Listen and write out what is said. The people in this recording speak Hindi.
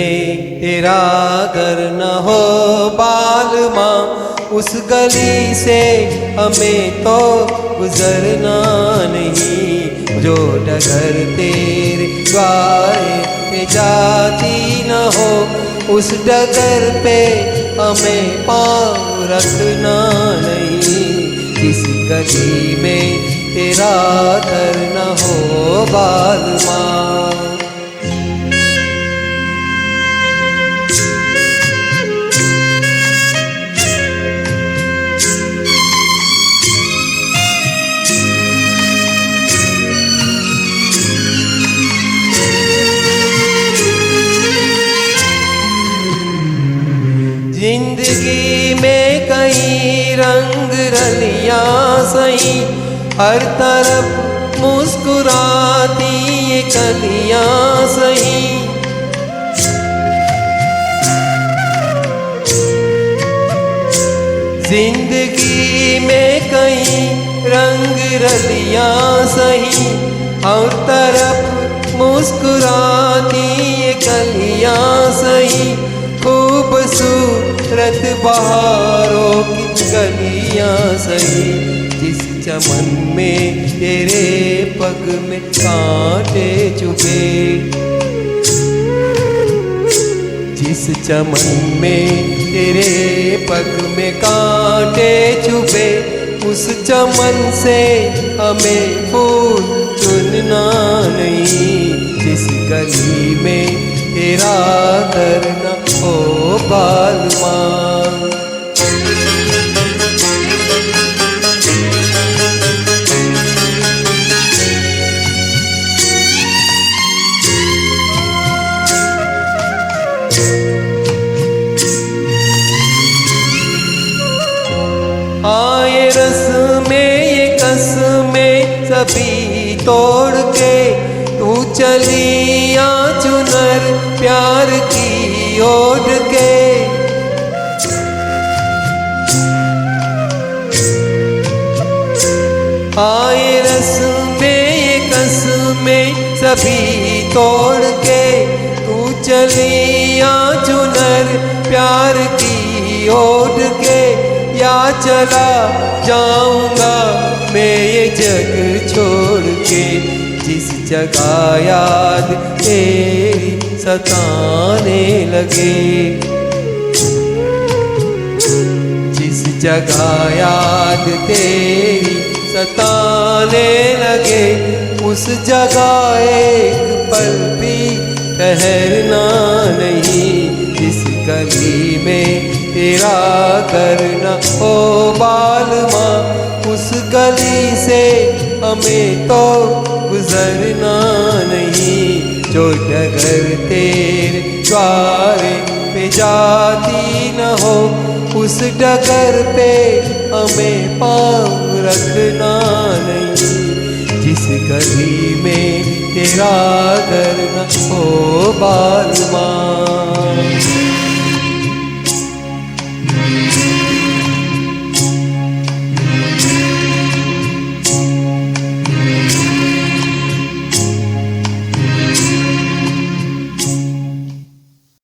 में तेरा घर न हो बाल माँ, उस गली से हमें तो गुजरना नहीं। जो डगर तेरे द्वारे पे जाती न हो, उस डगर पे हमें पाँव रखना नहीं। जिस गली में तेरा घर न हो बाल माँ। जिंदगी में कई रंग रलियां सही, हर तरफ मुस्कुराती ये कलियां सही। जिंदगी में कई रंग रलियां सही, हर तरफ मुस्कुराती ये कलियां सही। खूबसूरत बहारों की गलियां सही, जिस चमन में तेरे पग में कांटे चुभे। जिस चमन में तेरे पग में कांटे चुभे, उस चमन से हमें फूल चुनना नहीं। जिस गली में तेरा घर न हो बाल माँ। आए रस में ये कसमें सभी तोड़ के, तू चली आ चुनर प्यार की ओढ़ के। आए रस में ये कसमें सभी तोड़ के, तू चली आ चुनर प्यार की ओढ़ के। या चला जाऊंगा मैं ये जग छोड़ के, जिस जगह याद तेरी सताने लगे। जिस जगह याद तेरी सताने लगे, उस जगह एक पल भी ठहरना नहीं। जिस गली में तेरा घर न हो बाल माँ, उस गली से हमें तो गुजरना नहीं। जो डगर तेरे द्वारे पे जाती न हो, उस डगर पे हमें पाँव रखना नहीं। जिस गली में तेरा घर न हो बाल माँ।